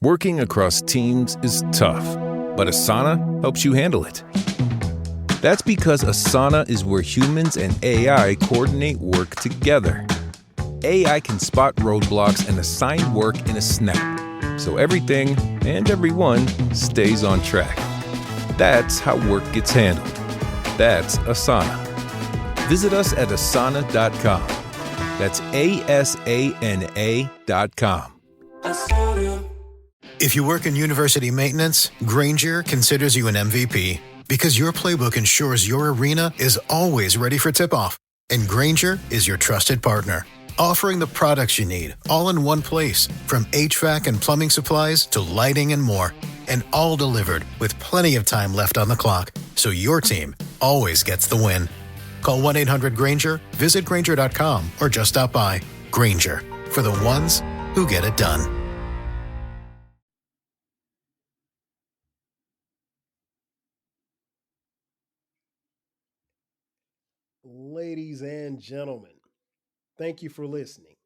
Working across teams is tough, but Asana helps you handle it. That's because Asana is where humans and AI coordinate work together. AI can spot roadblocks and assign work in a snap, so everything and everyone stays on track. That's how work gets handled. That's Asana. Visit us at asana.com. That's ASANA.com. If you work in university maintenance, Grainger considers you an MVP because your playbook ensures your arena is always ready for tip-off. And Grainger is your trusted partner, offering the products you need all in one place, from HVAC and plumbing supplies to lighting and more. And all delivered with plenty of time left on the clock, so your team always gets the win. Call 1-800-GRAINGER, visit Grainger.com, or just stop by. Grainger, for the ones who get it done. Ladies and gentlemen, thank you for listening.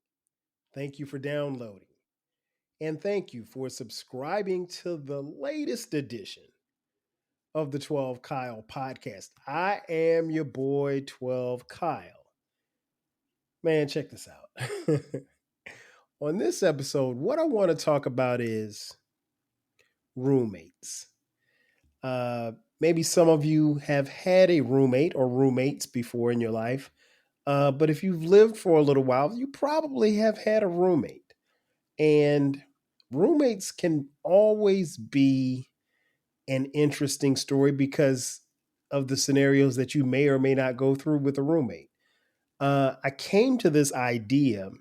Thank you for downloading. And thank you for subscribing to the latest edition of the 12 Kyle podcast. I am your boy, 12 Kyle. Man, check this out. On this episode, what I want to talk about is roommates. Maybe some of you have had a roommate or roommates before in your life. But if you've lived for a little while, you probably have had a roommate. And roommates can always be an interesting story because of the scenarios that you may or may not go through with a roommate. I came to this idea.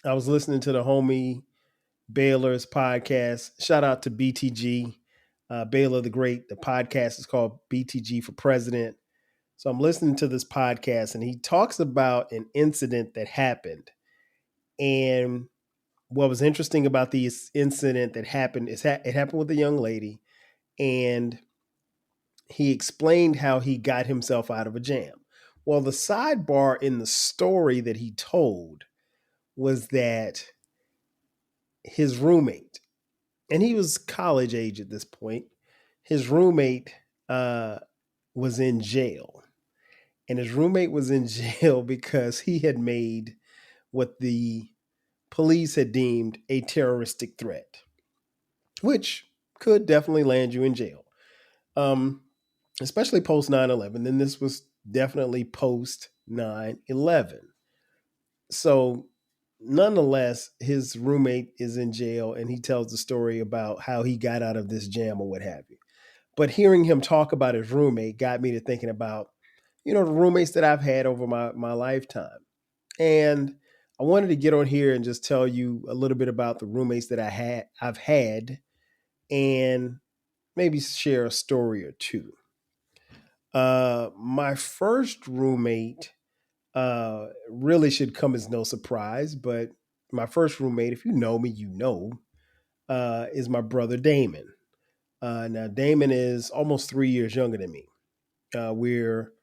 I was listening to the homie Baylor's podcast. Shout out to BTG, Baylor the Great. The podcast is called BTG for President. So I'm listening to this podcast and he talks about an incident that happened. And what was interesting about this incident that happened is it happened with a young lady, and he explained how he got himself out of a jam. Well, the sidebar in the story that he told was that his roommate, and he was college age at this point, his roommate was in jail. And his roommate was in jail because he had made what the police had deemed a terroristic threat, which could definitely land you in jail, especially post 9/11. Then this was definitely post 9/11. So, nonetheless, his roommate is in jail and he tells the story about how he got out of this jam or what have you. But hearing him talk about his roommate got me to thinking about, the roommates that I've had over my lifetime. And I wanted to get on here and just tell you a little bit about the roommates that I've had, and maybe share a story or two. My first roommate really should come as no surprise, but my first roommate, if you know me, is my brother Damon. Now Damon is almost 3 years younger than me. We're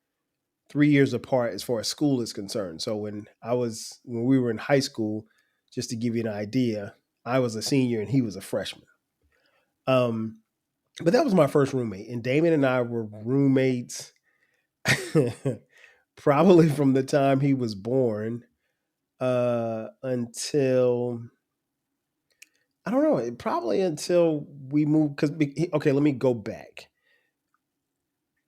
3 years apart as far as school is concerned. So when we were in high school, just to give you an idea, I was a senior and he was a freshman. But that was my first roommate, and Damon and I were roommates probably from the time he was born until, I don't know, probably until we moved. Okay, let me go back.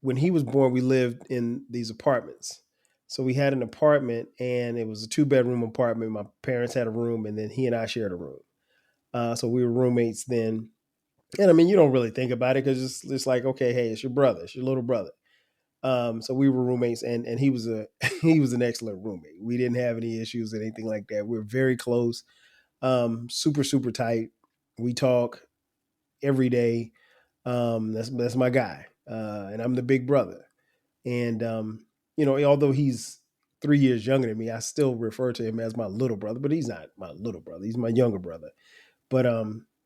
When he was born, we lived in these apartments. So we had an apartment, and it was a 2-bedroom apartment. My parents had a room, and then he and I shared a room. So we were roommates then. And I mean, you don't really think about it because it's like, okay, hey, it's your brother, it's your little brother. So we were roommates, and he was he was an excellent roommate. We didn't have any issues or anything like that. We were very close, super super tight. We talk every day. That's my guy, and I'm the big brother. And although he's 3 years younger than me, I still refer to him as my little brother. But he's not my little brother; he's my younger brother. But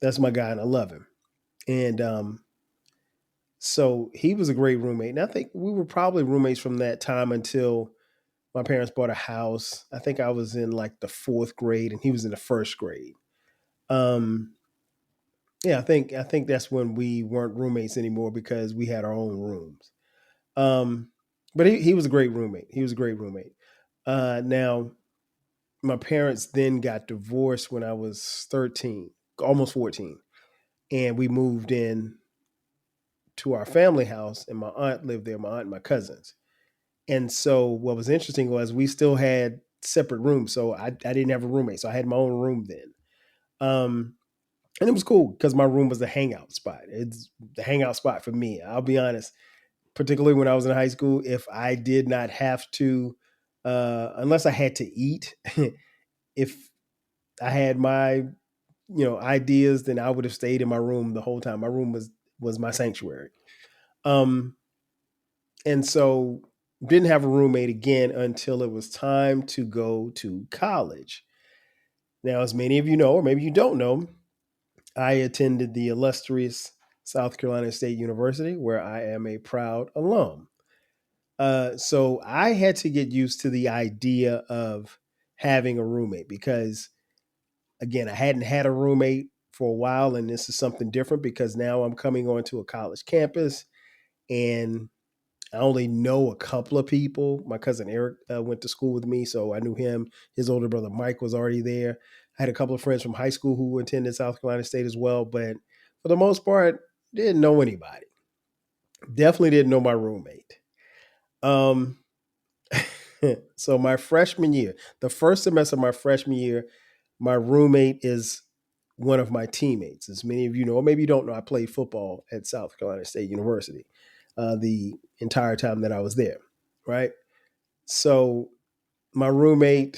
that's my guy, and I love him. And so he was a great roommate. And I think we were probably roommates from that time until my parents bought a house. I think I was in like the 4th grade and he was in the 1st grade. Um, Yeah, I think that's when we weren't roommates anymore because we had our own rooms. Um, but he was a great roommate. He was a great roommate. Now, my parents then got divorced when I was 13, almost 14, and we moved in to our family house, and my aunt lived there. My aunt and my cousins. And so, what was interesting was we still had separate rooms. So I didn't have a roommate, so I had my own room then. Um, and it was cool because my room was the hangout spot. It's the hangout spot for me. I'll be honest, particularly when I was in high school, if I did not have to, unless I had to eat, if I had my ideas, then I would have stayed in my room the whole time. My room was my sanctuary. Um, and so didn't have a roommate again until it was time to go to college. Now, as many of you know, or maybe you don't know, I attended the illustrious South Carolina State University, where I am a proud alum. So I had to get used to the idea of having a roommate because, again, I hadn't had a roommate for a while, and this is something different because now I'm coming onto a college campus and I only know a couple of people. My cousin Eric went to school with me, so I knew him. His older brother Mike was already there. I had a couple of friends from high school who attended South Carolina State as well, but for the most part, didn't know anybody. Definitely didn't know my roommate. Um, so my freshman year, the first semester of my freshman year, my roommate is one of my teammates. As many of you know, or maybe you don't know, I played football at South Carolina State University the entire time that I was there, right? So my roommate,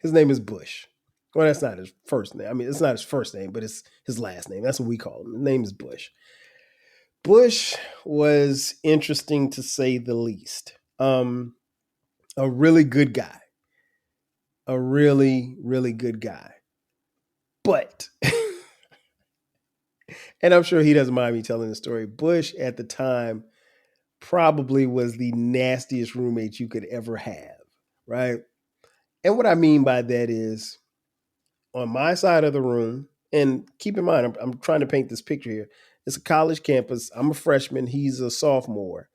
his name is Bush. Well, that's not his first name. I mean, it's not his first name, but it's his last name. That's what we call him. His name is Bush. Bush was interesting to say the least. A really good guy, a really, really good guy. But, and I'm sure he doesn't mind me telling the story, Bush at the time probably was the nastiest roommate you could ever have, right? And what I mean by that is on my side of the room, and keep in mind, I'm trying to paint this picture here. It's a college campus. I'm a freshman. He's a sophomore.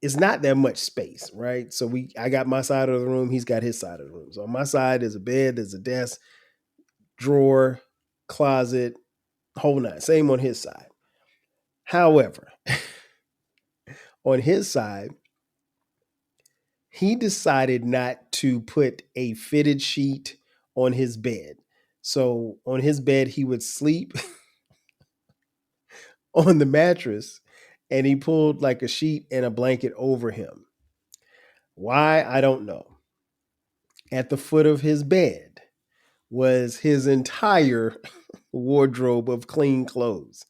It's not that much space, right? So I got my side of the room. He's got his side of the room. So on my side, there's a bed, there's a desk, drawer, closet, whole nine. Same on his side. However, on his side, he decided not to put a fitted sheet on his bed. So on his bed, he would sleep on the mattress and he pulled like a sheet and a blanket over him. Why? I don't know. At the foot of his bed was his entire wardrobe of clean clothes.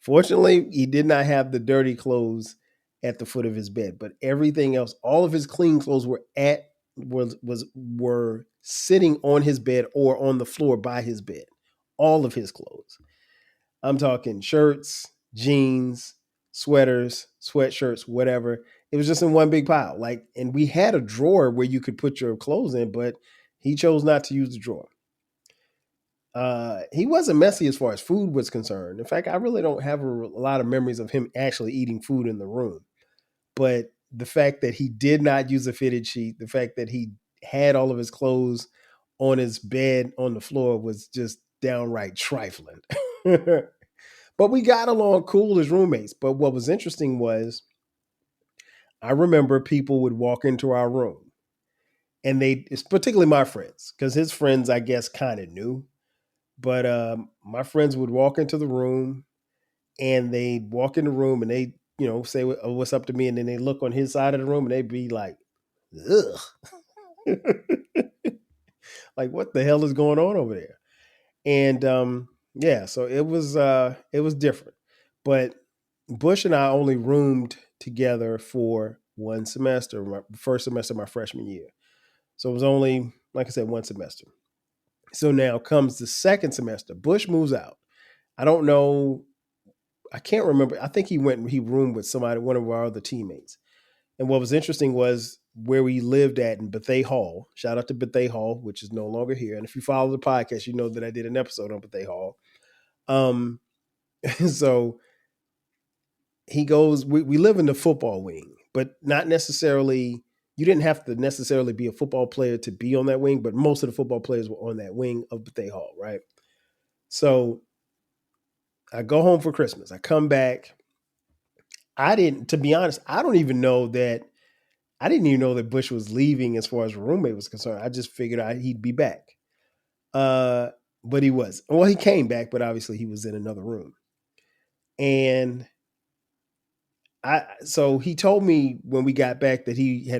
Fortunately, he did not have the dirty clothes at the foot of his bed, but everything else, all of his clean clothes were sitting on his bed or on the floor by his bed. All of his clothes. I'm talking shirts, jeans, sweaters, sweatshirts, whatever. It was just in one big pile. Like, and we had a drawer where you could put your clothes in, but he chose not to use the drawer. He wasn't messy as far as food was concerned. In fact, I really don't have a lot of memories of him actually eating food in the room. But the fact that he did not use a fitted sheet, the fact that he had all of his clothes on his bed on the floor was just downright trifling. But we got along cool as roommates. But what was interesting was I remember people would walk into our room and it's particularly my friends, because his friends, I guess, kind of knew. But my friends would walk into the room and they'd walk in the room and they, say what's up to me. And then they look on his side of the room and they'd be like, ugh, like what the hell is going on over there? And yeah, so it was different. But Bush and I only roomed together for one semester, my first semester of my freshman year. So it was only, like I said, one semester. So now comes the second semester. Bush moves out. I don't know. I can't remember. I think he roomed with somebody, one of our other teammates. And what was interesting was where we lived at in Bethea Hall. Shout out to Bethea Hall, which is no longer here. And if you follow the podcast, you know that I did an episode on Bethea Hall. Um, so he goes, we live in the football wing, but not necessarily, you didn't have to necessarily be a football player to be on that wing, but most of the football players were on that wing of Bethea Hall, right? So I go home for Christmas. I come back. To be honest, I didn't even know that Bush was leaving as far as roommate was concerned. I just figured he'd be back. Uh, but he was. Well, he came back, but obviously he was in another room. And so he told me when we got back that he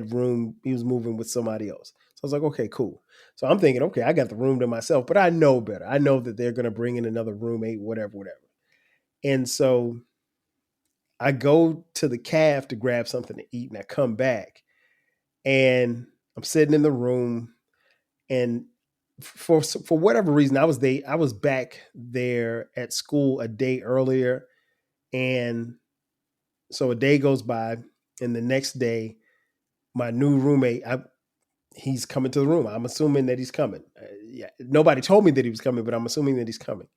was moving with somebody else. So I was like, okay, cool. So I'm thinking, okay, I got the room to myself, but I know better. I know that they're going to bring in another roommate, whatever. And so I go to the caf to grab something to eat, and I come back and I'm sitting in the room, and for whatever reason, I was back there at school a day earlier, and so a day goes by, and the next day, my new roommate, he's coming to the room. I'm assuming that he's coming. Yeah, nobody told me that he was coming, but I'm assuming that he's coming.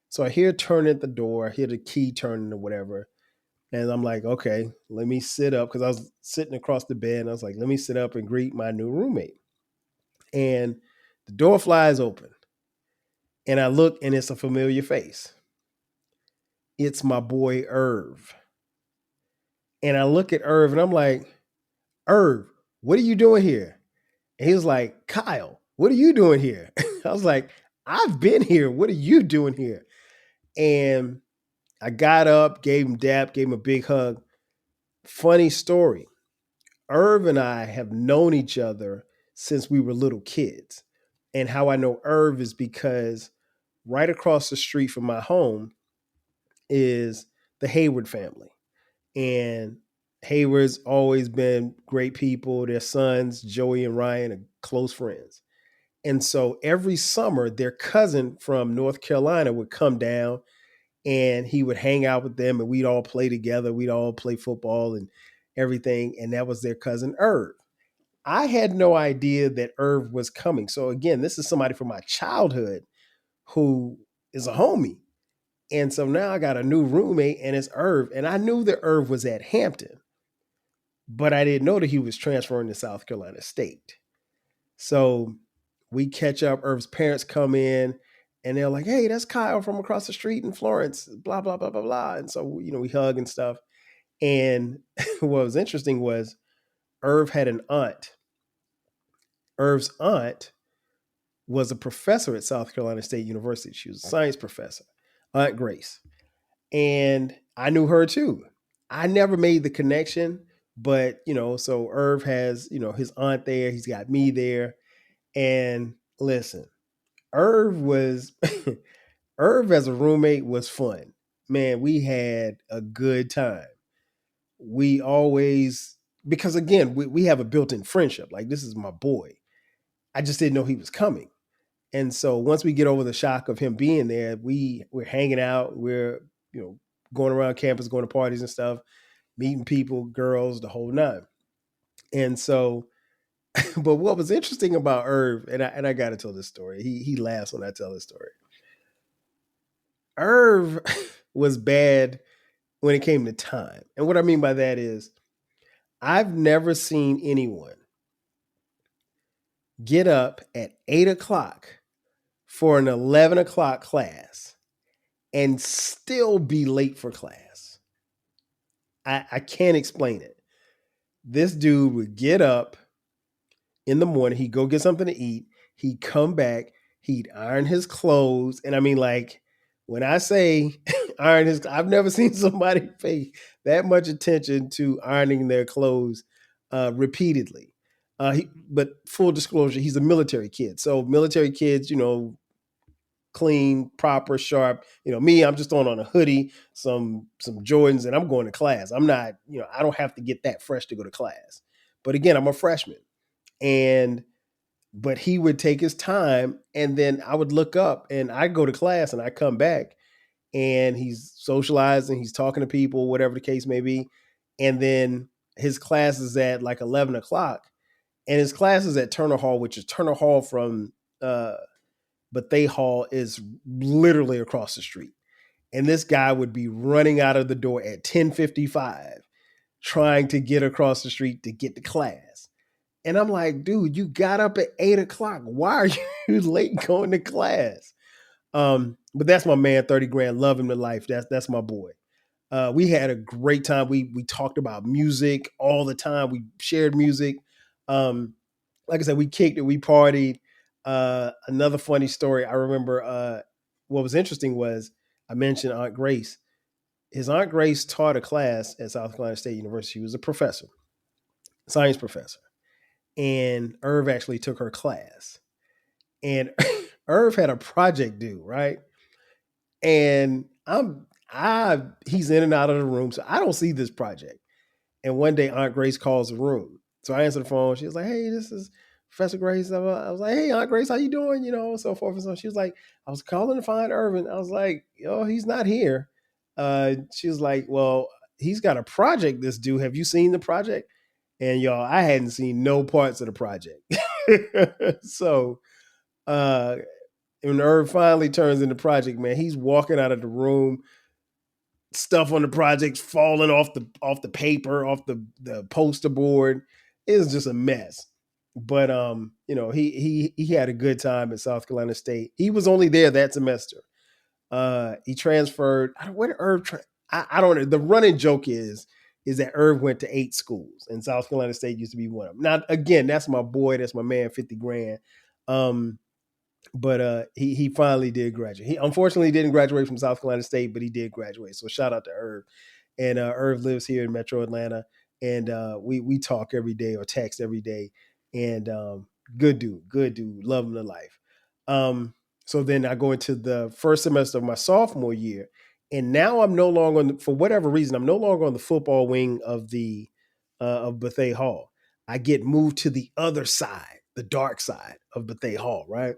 So I hear a turn at the door, I hear the key turning or whatever. And I'm like, okay, let me sit up, because I was sitting across the bed. And I was like, let me sit up and greet my new roommate. And the door flies open. And I look, and it's a familiar face. It's my boy Irv. And I look at Irv, and I'm like, Irv, what are you doing here? And he was like, Kyle, what are you doing here? I was like, I've been here. What are you doing here? And I got up, gave him dap, gave him a big hug. Funny story. Irv and I have known each other since we were little kids. And how I know Irv is because right across the street from my home is the Hayward family. And Hayward's always been great people. Their sons, Joey and Ryan, are close friends. And so every summer, their cousin from North Carolina would come down, and he would hang out with them, and we'd all play together. We'd all play football and everything. And that was their cousin Irv. I had no idea that Irv was coming. So again, this is somebody from my childhood who is a homie. And so now I got a new roommate, and it's Irv. And I knew that Irv was at Hampton, but I didn't know that he was transferring to South Carolina State. So we catch up. Irv's parents come in, and they're like, hey, that's Kyle from across the street in Florence, blah, blah, blah, blah, blah. And so, we hug and stuff. And what was interesting was Irv had an aunt. Irv's aunt was a professor at South Carolina State University. She was a science professor, Aunt Grace. And I knew her too. I never made the connection, but, so Irv has, his aunt there. He's got me there. And listen, Irv as a roommate was fun. Man, we had a good time. We always, because again, we have a built-in friendship. Like, this is my boy. I just didn't know he was coming. And so once we get over the shock of him being there, we're hanging out. We're, going around campus, going to parties and stuff, meeting people, girls, the whole nine. And so, but what was interesting about Irv, and I got to tell this story. He laughs when I tell this story. Irv was bad when it came to time. And what I mean by that is I've never seen anyone get up at 8:00 for an 11:00 class and still be late for class. I can't explain it. This dude would get up in the morning, he'd go get something to eat, he'd come back, he'd iron his clothes. And I mean, like, when I say I've never seen somebody pay that much attention to ironing their clothes repeatedly. But full disclosure, he's a military kid. So military kids, clean, proper, sharp. Me, I'm just throwing on a hoodie, some Jordans, and I'm going to class. I'm not, I don't have to get that fresh to go to class. But again, I'm a freshman. But he would take his time, and then I would look up, and I go to class, and I come back, and he's socializing, he's talking to people, whatever the case may be. And then his class is at like 11 o'clock, and his class is at Turner Hall, which is Turner Hall from Bethea Hall is literally across the street. And this guy would be running out of the door at 10:55, trying to get across the street to get to class. And I'm like, dude, you got up at 8 o'clock. Why are you late going to class? But that's my man, 30 grand. Love him to life. That's my boy. We had a great time. We talked about music all the time. We shared music. Like I said, we kicked it. We partied. Another funny story. I remember what was interesting was I mentioned Aunt Grace. His Aunt Grace taught a class at South Carolina State University. She was a professor, science professor. And Irv actually took her class. And Irv had a project due, right? And he's in and out of the room, so I don't see this project. And one day Aunt Grace calls the room. So I answer the phone. She was like, "Hey, this is Professor Grace." I was like, "Hey, Aunt Grace, how you doing?" So forth and so. She was like, "I was calling to find Irvin." I was like, "Yo, he's not here." She was like, "Well, he's got a project this due. Have you seen the project?" And y'all, I hadn't seen no parts of the project. So when Irv finally turns into project, man, he's walking out of the room, stuff on the project falling off the paper, off the poster board. It was just a mess. But he had a good time at South Carolina State. He was only there that semester. He transferred. Where did Irv? I don't know. The running joke is that Irv went to 8 schools, and South Carolina State used to be one of them. Now, again, that's my boy. That's my man, 50 grand. But he finally did graduate. He unfortunately didn't graduate from South Carolina State, but he did graduate. So shout out to Irv. And Irv lives here in Metro Atlanta, and we talk every day or text every day. And good dude, love him to life. So then I go into the first semester of my sophomore year, and now I'm no longer for whatever reason I'm no longer on the football wing of the of Bethea Hall. I get moved to the other side, the dark side of Bethea Hall, right?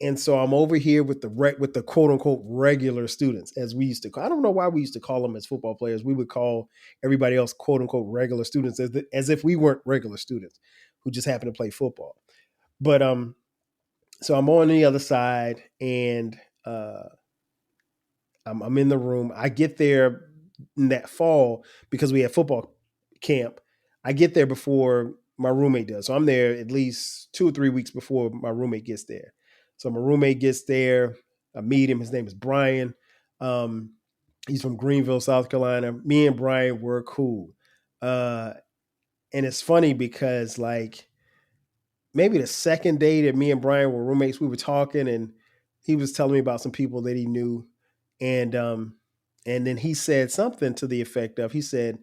And so I'm over here with the quote unquote regular students, as we used to call. I don't know why we used to call them as football players. We would call everybody else quote unquote regular students, as if we weren't regular students who just happen to play football. But so I'm on the other side, and I'm in the room. I get there in that fall because we had football camp. I get there before my roommate does. So I'm there at least 2 or 3 weeks before my roommate gets there. So my roommate gets there. I meet him. His name is Brian. He's from Greenville, South Carolina. Me and Brian were cool. And it's funny because like maybe the second day that me and Brian were roommates, we were talking and he was telling me about some people that he knew. And then he said something to the effect of, he said,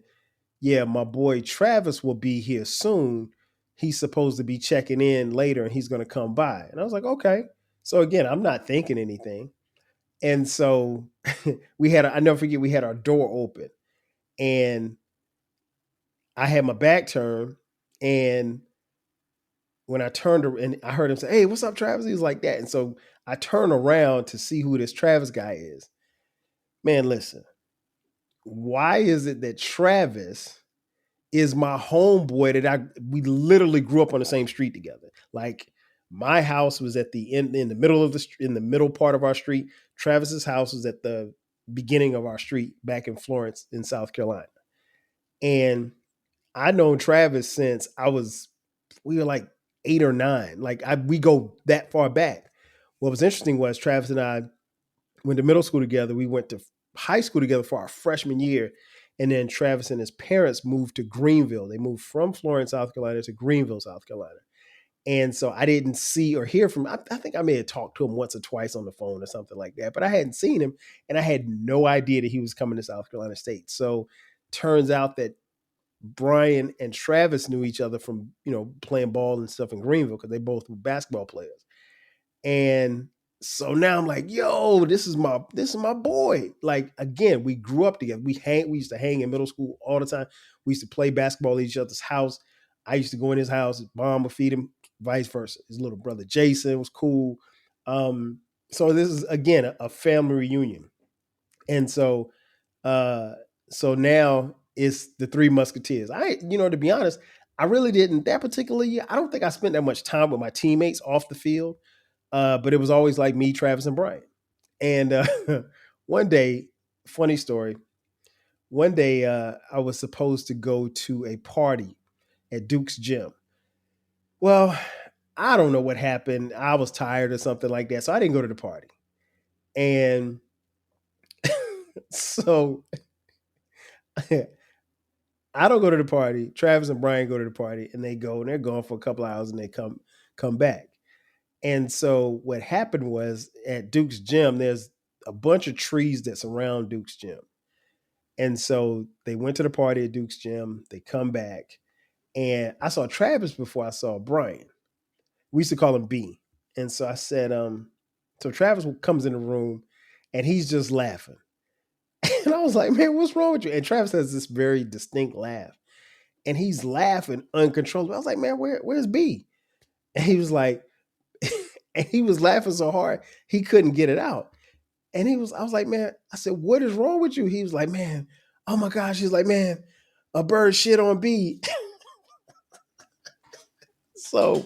"Yeah, my boy Travis will be here soon. He's supposed to be checking in later and he's going to come by." And I was like, "Okay." So again, I'm not thinking anything. And so I never forget, we had our door open and I had my back turned. And when I turned and I heard him say, "Hey, what's up, Travis?" He was like that. And so I turned around to see who this Travis guy is. Man, listen, why is it that Travis is my homeboy that we literally grew up on the same street together? Like my house was at the end, in the middle of in the middle part of our street. Travis's house was at the beginning of our street back in Florence in South Carolina. And I known Travis since we were like 8 or 9. Like we go that far back. What was interesting was Travis and I went to middle school together. We went to high school together for our freshman year. And then Travis and his parents moved to Greenville. They moved from Florence, South Carolina to Greenville, South Carolina. And so I didn't see or hear from him. I think I may have talked to him once or twice on the phone or something like that, but I hadn't seen him and I had no idea that he was coming to South Carolina State. So turns out that Brian and Travis knew each other from, playing ball and stuff in Greenville because they both were basketball players. And so now I'm like, yo, this is my boy. Like, again, we grew up together. We used to hang in middle school all the time. We used to play basketball at each other's house. I used to go in his house, his mom would feed him, vice versa. His little brother Jason was cool. So this is again a family reunion. And so now is the Three Musketeers. To be honest, I really didn't that particular year. I don't think I spent that much time with my teammates off the field, but it was always like me, Travis, and Brian. And one day, funny story. One day, I was supposed to go to a party at Duke's gym. Well, I don't know what happened. I was tired or something like that, so I didn't go to the party. And so I don't go to the party. Travis and Brian go to the party, and they go, and they're gone for a couple of hours, and they come back. And so what happened was at Duke's gym, there's a bunch of trees that surround Duke's gym. And so they went to the party at Duke's gym. They come back, and I saw Travis before I saw Brian. We used to call him B. And so I said, so Travis comes in the room, and he's just laughing. And I was like, man, what's wrong with you? And Travis has this very distinct laugh. And he's laughing uncontrollably. I was like, man, where's B? And he was like, and he was laughing so hard, he couldn't get it out. And I was like, man, I said, what is wrong with you? He was like, man, oh my gosh. He's like, man, a bird shit on B. So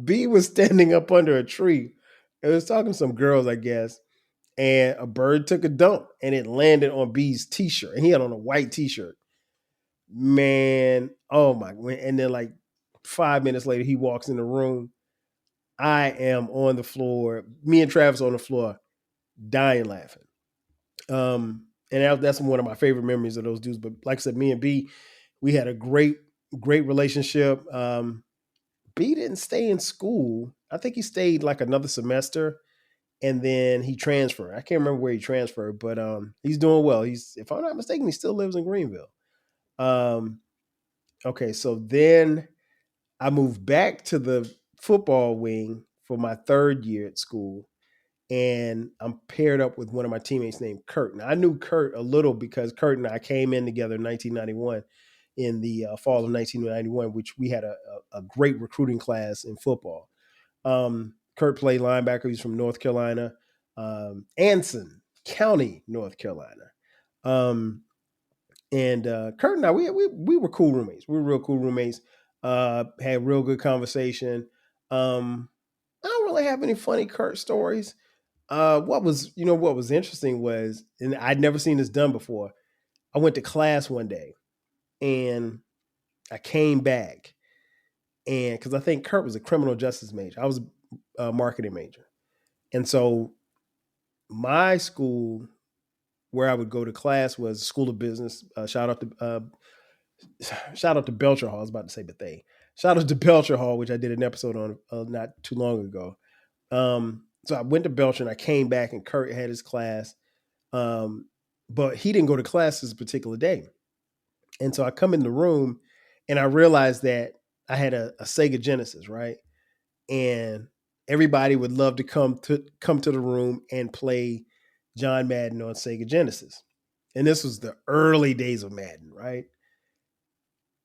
B was standing up under a tree. It was talking to some girls, I guess. And a bird took a dump and it landed on B's t-shirt. And he had on a white t-shirt. Man, oh my. And then like 5 minutes later, he walks in the room. I am on the floor. Me and Travis on the floor, dying laughing. And that's one of my favorite memories of those dudes. But like I said, me and B, we had a great relationship. B didn't stay in school. I think he stayed like another semester, and then he transferred. I can't remember where he transferred, but he's doing well. If I'm not mistaken, he still lives in Greenville. Okay, so then I moved back to the football wing for my third year at school, and I'm paired up with one of my teammates named Kurt. Now, I knew Kurt a little because Kurt and I came in together in 1991, in the fall of 1991, which we had a great recruiting class in football. Kurt played linebacker. He's from North Carolina, Anson County, North Carolina. And Kurt and I, we were cool roommates. We were real cool roommates. Had real good conversation. I don't really have any funny Kurt stories. What was interesting was, and I'd never seen this done before. I went to class one day, and I came back, and because I think Kurt was a criminal justice major, I was a marketing major, and so my school where I would go to class was School of Business. Shout out to Belcher Hall. I was about to say Bethea. Shout out to Belcher Hall, which I did an episode on not too long ago. So I went to Belcher and I came back and Kurt had his class. But he didn't go to class this particular day. And so I come in the room and I realized that I had a Sega Genesis, right? And everybody would love to come to the room and play John Madden on Sega Genesis. And this was the early days of Madden, right?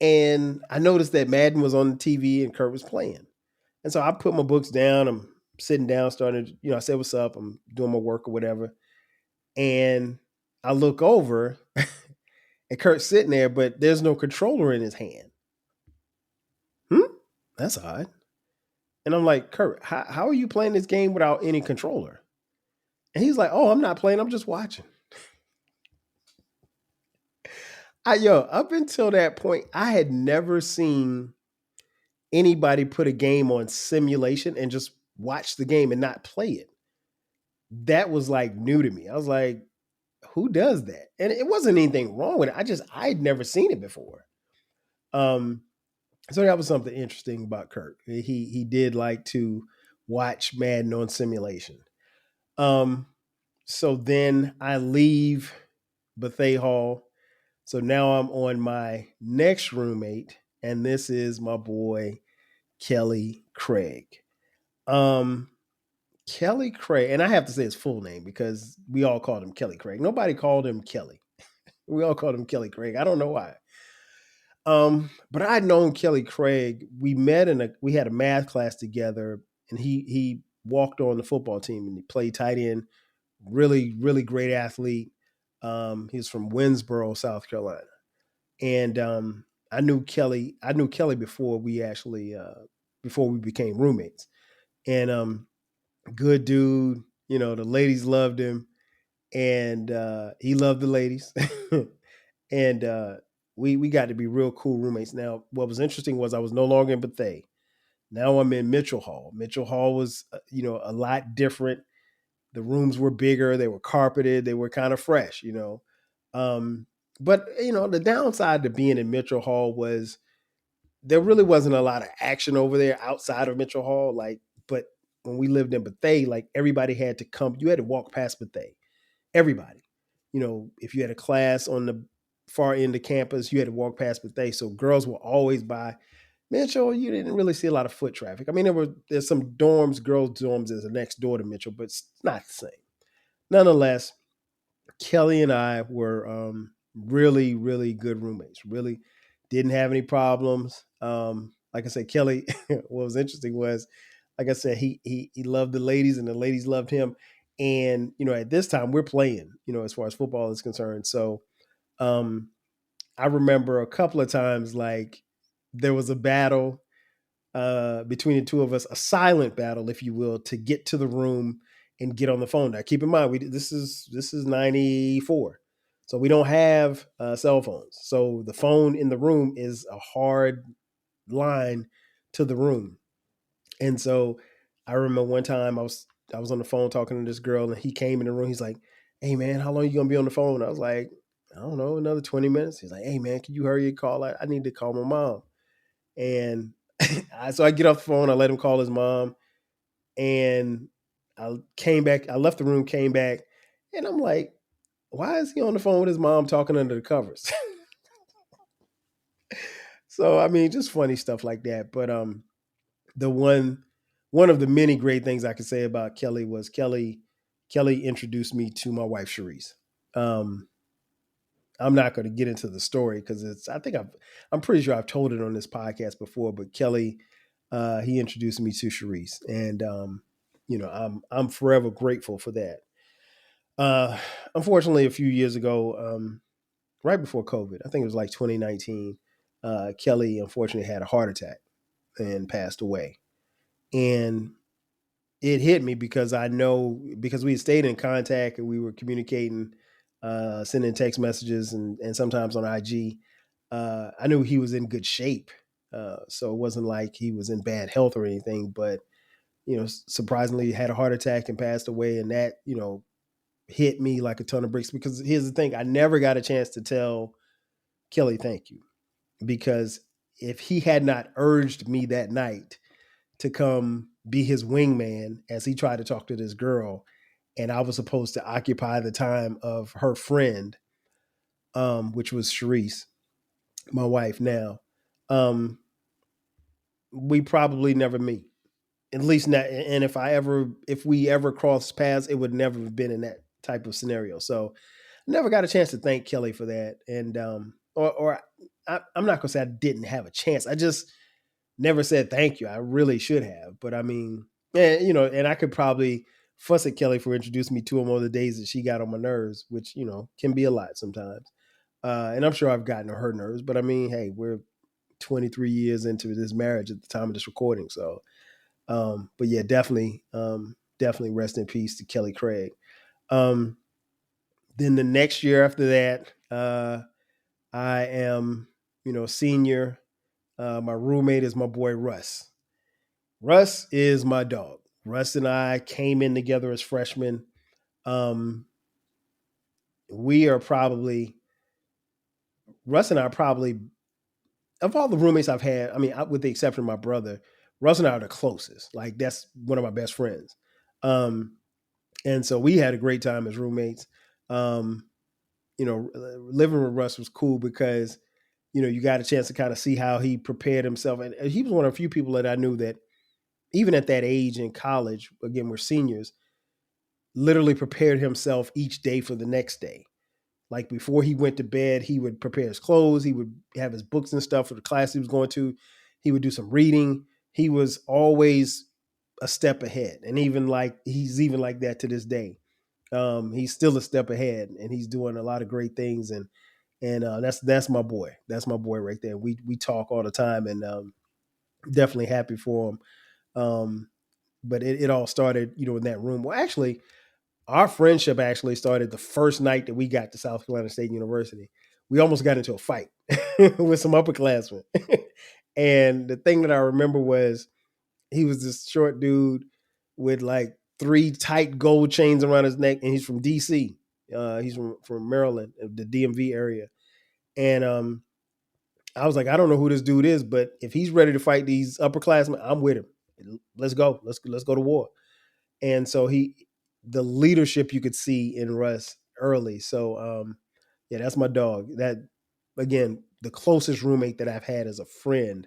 And I noticed that Madden was on the TV and Kurt was playing. And so I put my books down. I'm sitting down, starting to, I said, what's up? I'm doing my work or whatever. And I look over and Kurt's sitting there, but there's no controller in his hand. That's odd. And I'm like, Kurt, how are you playing this game without any controller? And he's like, oh, I'm not playing. I'm just watching. Up until that point, I had never seen anybody put a game on simulation and just watch the game and not play it. That was like new to me. I was like, who does that? And it wasn't anything wrong with it. I'd never seen it before. So that was something interesting about Kurt. He did like to watch Madden on simulation. So then I leave Bethea Hall. So now I'm on my next roommate, and this is my boy Kelly Craig. Kelly Craig, and I have to say his full name because we all called him Kelly Craig. Nobody called him Kelly. We all called him Kelly Craig. I don't know why. But I'd known Kelly Craig. We met we had a math class together, and he walked on the football team and he played tight end. Really, really great athlete. He was from Winsboro, South Carolina, and I knew Kelly. I knew Kelly before we became roommates, and good dude. The ladies loved him, and he loved the ladies, and we got to be real cool roommates. Now, what was interesting was I was no longer in Bethea. Now I'm in Mitchell Hall. Mitchell Hall was a lot different. The rooms were bigger. They were carpeted. They were kind of fresh. Um, but the downside to being in Mitchell Hall was there really wasn't a lot of action over there outside of Mitchell Hall. But when we lived in Bethea, like everybody had to come. You had to walk past Bethea. Everybody. If you had a class on the far end of campus, you had to walk past Bethea. So girls were always by Mitchell. You didn't really see a lot of foot traffic. I mean, there's some dorms, girls' dorms, is next door to Mitchell, but it's not the same. Nonetheless, Kelly and I were really, really good roommates. Really didn't have any problems. Like I said, Kelly, what was interesting was, like I said, he loved the ladies and the ladies loved him. And, at this time we're playing, as far as football is concerned. So I remember a couple of times, like there was a battle between the two of us, a silent battle, if you will, to get to the room and get on the phone. Now, keep in mind, this is '94, so we don't have cell phones. So the phone in the room is a hard line to the room. And so I remember one time I was on the phone talking to this girl, and he came in the room. He's like, "Hey man, how long you gonna be on the phone?" I was like, "I don't know, another 20 minutes." He's like, "Hey man, can you hurry your call? I need to call my mom." And so I get off the phone, I let him call his mom, and I came back. I left the room, came back, and I'm like, "Why is he on the phone with his mom talking under the covers?" So I mean, just funny stuff like that. But the one of the many great things I could say about Kelly was Kelly introduced me to my wife Sharice. Um, I'm not going to get into the story because I'm pretty sure I've told it on this podcast before, but Kelly, he introduced me to Sharice, and I'm forever grateful for that. Uh, Unfortunately, a few years ago, right before COVID, I think it was like 2019, Kelly unfortunately had a heart attack and passed away, and it hit me because I know, because we had stayed in contact and we were communicating, sending text messages and sometimes on IG. I knew he was in good shape. So it wasn't like he was in bad health or anything, but, surprisingly he had a heart attack and passed away. And that, hit me like a ton of bricks, because here's the thing. I never got a chance to tell Kelly, thank you, because if he had not urged me that night to come be his wingman as he tried to talk to this girl, and I was supposed to occupy the time of her friend, which was Sharice, my wife now, um, we probably never meet. At least not, and if we ever crossed paths, it would never have been in that type of scenario. So never got a chance to thank Kelly for that. And I'm not gonna say I didn't have a chance. I just never said thank you. I really should have. But I mean, and I could probably fuss at Kelly for introducing me to him on the days that she got on my nerves, which, can be a lot sometimes. And I'm sure I've gotten on her nerves, but I mean, hey, we're 23 years into this marriage at the time of this recording. So, but yeah, definitely rest in peace to Kelly Craig. Um, then the next year after that, I am, senior. My roommate is my boy Russ. Russ is my dog. Russ and I came in together as freshmen. Um, we are probably Russ and I are probably, of all the roommates I've had, I mean, with the exception of my brother, Russ and I are the closest. Like that's one of my best friends. Um, and so we had a great time as roommates. Um, Living with Russ was cool because, you got a chance to kind of see how he prepared himself. And he was one of the few people that I knew that even at that age in college, again, we're seniors, literally prepared himself each day for the next day. Like before he went to bed, he would prepare his clothes. He would have his books and stuff for the class he was going to. He would do some reading. He was always a step ahead. And he's even like that to this day. He's still a step ahead, and he's doing a lot of great things. And that's my boy. That's my boy right there. We talk all the time, and definitely happy for him. But it all started, in that room. Well, actually, our friendship actually started the first night that we got to South Carolina State University. We almost got into a fight with some upperclassmen. And the thing that I remember was he was this short dude with like 3 tight gold chains around his neck, and he's from DC. He's from Maryland, the DMV area. And I was like, I don't know who this dude is, but if he's ready to fight these upperclassmen, I'm with him. Let's go. Let's go to war. And so the leadership you could see in Russ early. So yeah, that's my dog. That, again, the closest roommate that I've had as a friend.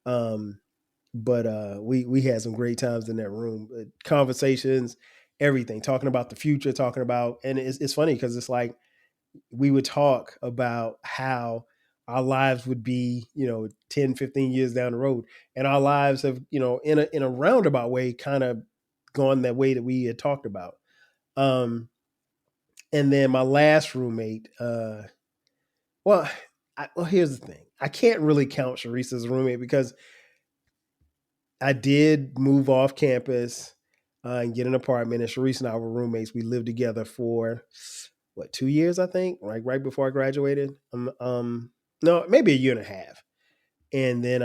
But we had some great times in that room, conversations, everything, talking about the future, talking about, and it's funny because it's like we would talk about how our lives would be, 10, 15 years down the road. And our lives have, in a roundabout way, kind of gone that way that we had talked about. And then my last roommate, well, here's the thing. I can't really count Sharice as a roommate because I did move off campus and get an apartment, and Sharice and I were roommates. We lived together for 2 years, I think, right before I graduated. No, maybe a year and a half. And then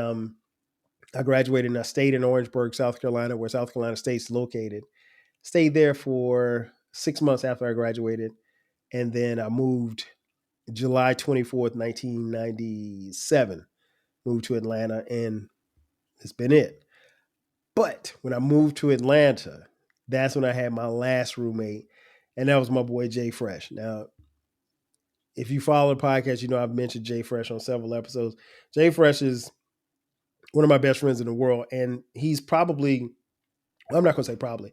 I graduated and I stayed in Orangeburg, South Carolina, where South Carolina State's located. Stayed there for 6 months after I graduated. And then I moved July 24th, 1997, moved to Atlanta, and it's been it. But when I moved to Atlanta, that's when I had my last roommate, and that was my boy Jay Fresh. Now, if you follow the podcast, I've mentioned Jay Fresh on several episodes. Jay Fresh is one of my best friends in the world, and he's probably, I'm not going to say probably,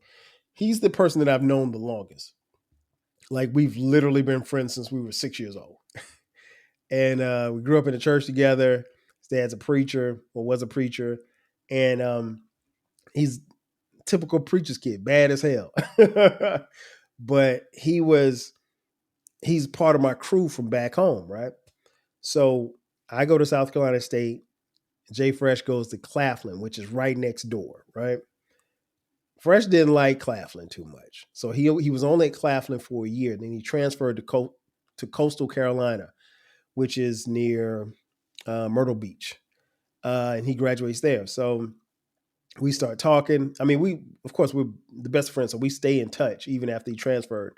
he's the person that I've known the longest. Like, we've literally been friends since we were 6 years old. And we grew up in the church together. His dad's a preacher, or was a preacher, and he's typical preacher's kid, bad as hell. But he's part of my crew from back home, right? So I go to South Carolina State. Jay Fresh goes to Claflin, which is right next door, right? Fresh didn't like Claflin too much. So he was only at Claflin for a year. Then he transferred to Coastal Carolina, which is near Myrtle Beach. And he graduates there. So we start talking. I mean, we're the best friends, so we stay in touch even after he transferred.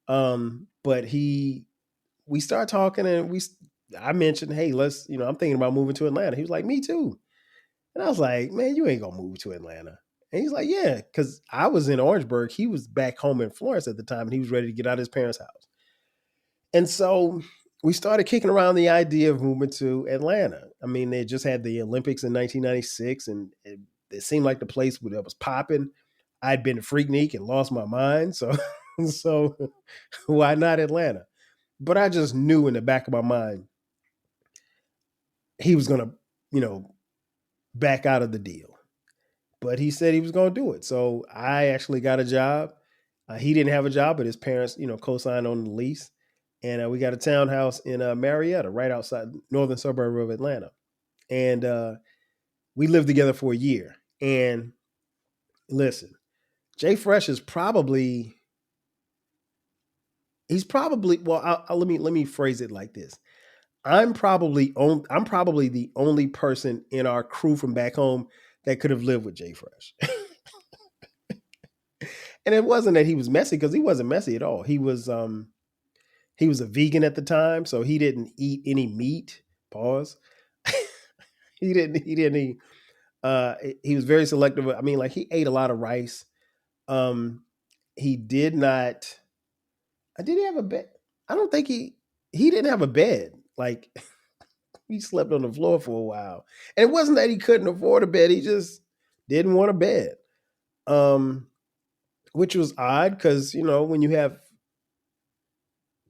But we start talking, and I mentioned, hey, I'm thinking about moving to Atlanta. He was like, me too. And I was like, man, you ain't gonna move to Atlanta. And he's like, yeah, because I was in Orangeburg. He was back home in Florence at the time, and he was ready to get out of his parents' house. And so we started kicking around the idea of moving to Atlanta. I mean, they just had the Olympics in 1996, and it seemed like the place that was popping. I'd been to Freaknik and lost my mind. So why not Atlanta? But I just knew in the back of my mind he was going to, back out of the deal. But he said he was going to do it. So I actually got a job. He didn't have a job, but his parents, co-signed on the lease. And we got a townhouse in Marietta, right outside northern suburb of Atlanta. And we lived together for a year. And listen, Jay Fresh is probably, well, let me phrase it like this. I'm probably the only person in our crew from back home that could have lived with Jay Fresh. And it wasn't that he was messy, because he wasn't messy at all. He was a vegan at the time, so he didn't eat any meat. Pause. He didn't eat. He was very selective. I mean, like, he ate a lot of rice. He did not. Did he have a bed? I don't think he didn't have a bed. Like, he slept on the floor for a while. And it wasn't that he couldn't afford a bed. He just didn't want a bed. Which was odd because, when you have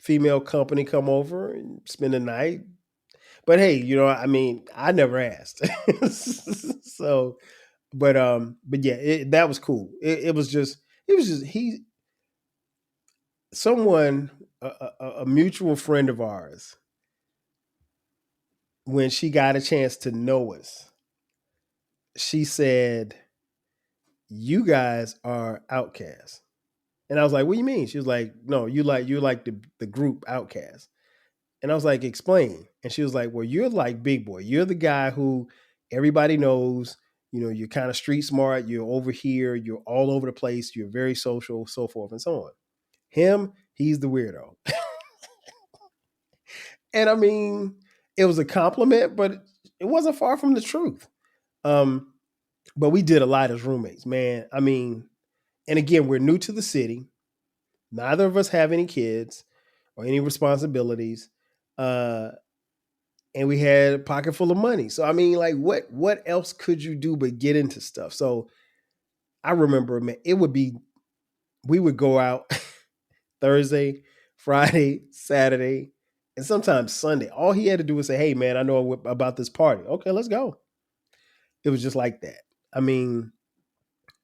female company come over and spend the night. But hey, I never asked. So, but yeah, that was cool. It was just someone, a mutual friend of ours, when she got a chance to know us, she said, "You guys are outcasts." And I was like, "What do you mean?" She was like, "No, you like the group Outcast." And I was like, "Explain." And she was like, "Well, you're like Big Boy. You're the guy who everybody knows. You know, you're kind of street smart. You're over here. You're all over the place. You're very social, so forth and so on. Him, he's the weirdo." And I mean, it was a compliment, but it wasn't far from the truth. Um, but we did a lot as roommates, man. I mean, and again, we're new to the city. Neither of us have any kids or any responsibilities. Uh, and we had a pocket full of money. So I mean, like what else could you do but get into stuff? So I remember, man, it would be we would go out Thursday, Friday, Saturday, and sometimes Sunday. All he had to do was say, "Hey, man, I know about this party. Okay, let's go." It was just like that. I mean,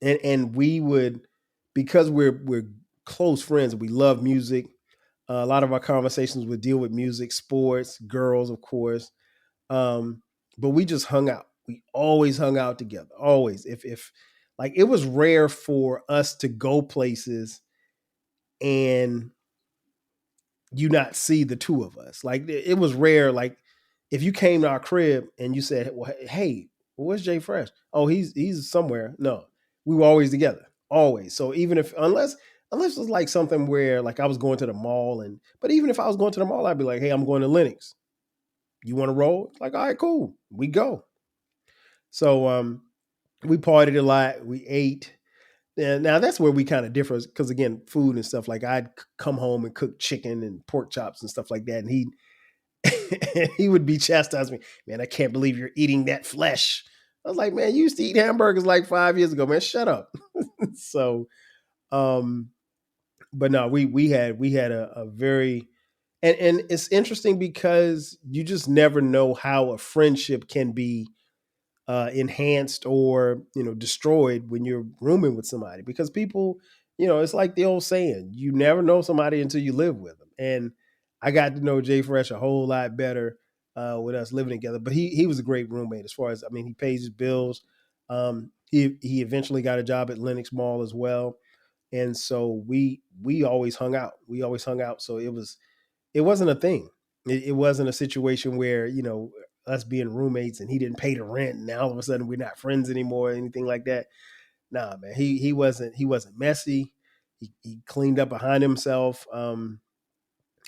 and we would, because we're close friends. We love music. A lot of our conversations would deal with music, sports, girls, of course. Um, but we just hung out. We always hung out together. Always. If like it was rare for us to go places and you not see the two of us. Like it was rare. Like if you came to our crib and you said, "Well, hey, where's Jay Fresh?" "Oh, he's somewhere." No, we were always together, always. So even if unless it was like something where like I was going to the mall but even if I was going to the mall, I'd be like, "Hey, I'm going to Lennox. You want to roll?" Like, all right, cool, we go. So we partied a lot. We ate. And now that's where we kind of differ because again, food and stuff. Like I'd come home and cook chicken and pork chops and stuff like that, and he would be chastising me. "Man, I can't believe you're eating that flesh." I was like, "Man, you used to eat hamburgers like 5 years ago, man. Shut up." So, um, but no, we had a very and it's interesting because you just never know how a friendship can be enhanced or destroyed when you're rooming with somebody because people it's like the old saying, you never know somebody until you live with them. And I got to know Jay Fresh a whole lot better with us living together, but he was a great roommate. As far as, I mean, he pays his bills. He eventually got a job at Lenox Mall as well, and so we always hung out. So it wasn't a thing. It wasn't a situation where, us being roommates and he didn't pay the rent and now all of a sudden we're not friends anymore or anything like that. Nah, man, he wasn't messy. He cleaned up behind himself. And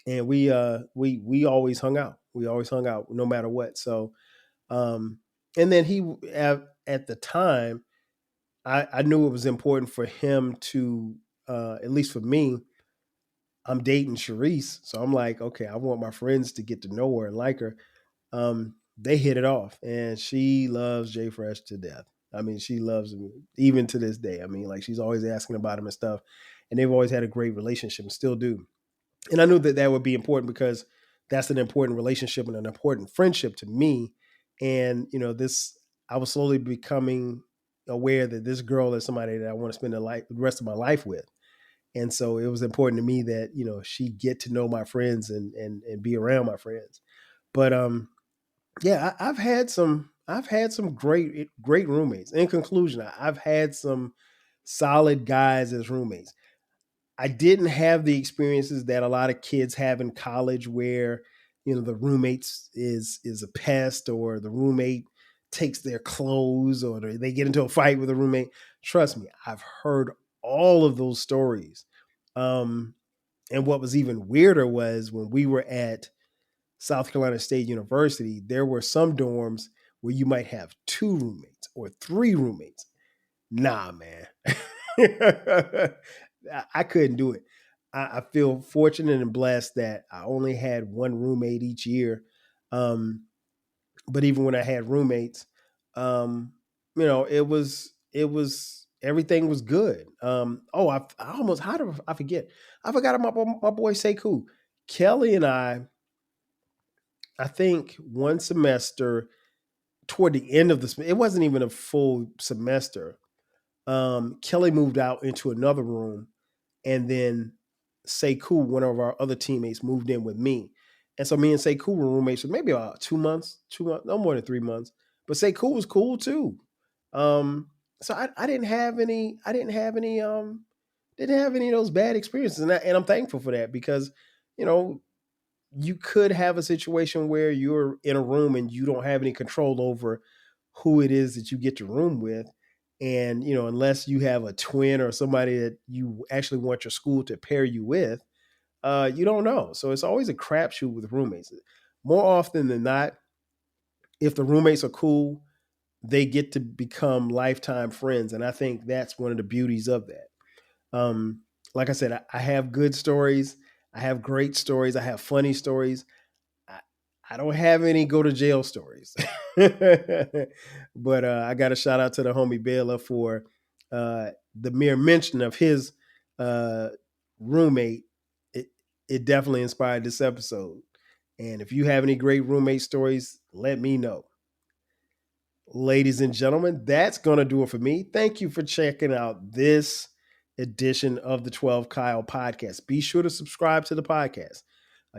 we always hung out. We always hung out no matter what. So um and then he at the time, I knew it was important for him to at least for me, I'm dating Sharice. So I'm like, okay, I want my friends to get to know her and like her. They hit it off, and she loves Jay Fresh to death. I mean, she loves him even to this day. I mean, like she's always asking about him and stuff, and they've always had a great relationship and still do. And I knew that that would be important because that's an important relationship and an important friendship to me. And this, I was slowly becoming aware that this girl is somebody that I want to spend the rest of my life with. And so it was important to me that she get to know my friends and be around my friends. But yeah, I've had some great roommates. In conclusion, I've had some solid guys as roommates. I didn't have the experiences that a lot of kids have in college where the roommates is a pest or the roommate takes their clothes or they get into a fight with a roommate. Trust me, I've heard all of those stories. Um, and what was even weirder was when we were at South Carolina State University, there were some dorms where you might have two roommates or three roommates. Nah, man. I couldn't do it. I feel fortunate and blessed that I only had one roommate each year. Um, but even when I had roommates, um, it was everything was good. Oh, I almost, how did I forget? I forgot about my boy Sekou. Kelly and I think one semester toward the end of it wasn't even a full semester. Kelly moved out into another room, and then Sekou, one of our other teammates, moved in with me. And so me and Sekou were roommates for maybe about 2 months, no more than 3 months. But Sekou was cool too. So I didn't have any, didn't have any of those bad experiences. And I'm thankful for that because, you know, you could have a situation where you're in a room and you don't have any control over who it is that you get to room with. And, you know, unless you have a twin or somebody that you actually want your school to pair you with, you don't know. So it's always a crapshoot with roommates. More often than not, if the roommates are cool, they get to become lifetime friends. And I think that's one of the beauties of that. Like I said, I have good stories. I have great stories. I have funny stories. I don't have any go to jail stories, but I got a shout out to the homie Bela for the mere mention of his roommate. It definitely inspired this episode. And if you have any great roommate stories, let me know. Ladies and gentlemen, that's going to do it for me. Thank you for checking out this edition of the 12 Kyle podcast. Be sure to subscribe to the podcast.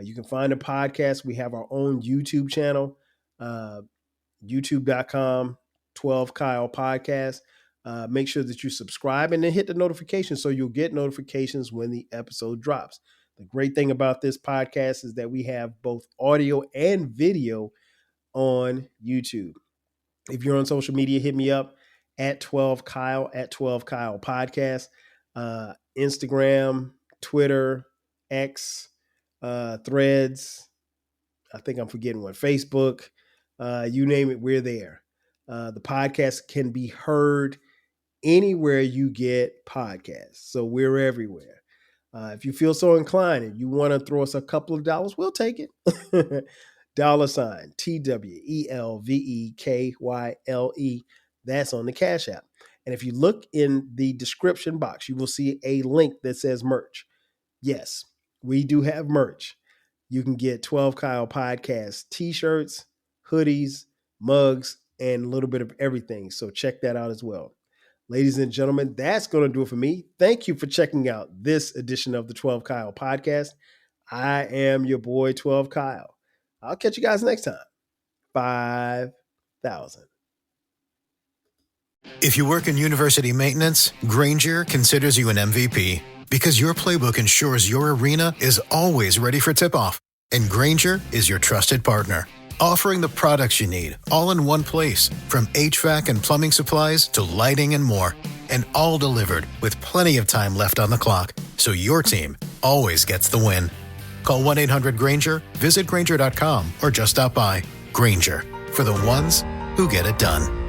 You can find the podcast. We have our own YouTube channel, youtube.com, 12 Kyle podcast. Make sure that you subscribe and then hit the notification so you'll get notifications when the episode drops. The great thing about this podcast is that we have both audio and video on YouTube. If you're on social media, hit me up at 12 Kyle, at 12 Kyle podcast, Instagram, Twitter, X, Threads. I think I'm forgetting one. Facebook, you name it, we're there. The podcast can be heard anywhere you get podcasts. So we're everywhere. If you feel so inclined and you want to throw us a couple of dollars, we'll take it. $, TWELVEKYLE. That's on the Cash App. And if you look in the description box, you will see a link that says merch. Yes, we do have merch. You can get 12 Kyle Podcast t-shirts, hoodies, mugs, and a little bit of everything. So check that out as well. Ladies and gentlemen, that's going to do it for me. Thank you for checking out this edition of the 12 Kyle Podcast. I am your boy, 12 Kyle. I'll catch you guys next time. 5,000. If you work in university maintenance, Grainger considers you an MVP because your playbook ensures your arena is always ready for tip-off. And Grainger is your trusted partner, offering the products you need all in one place, from HVAC and plumbing supplies to lighting and more, and all delivered with plenty of time left on the clock, so your team always gets the win. Call 1-800-GRAINGER, visit Grainger.com, or just stop by. Grainger, for the ones who get it done.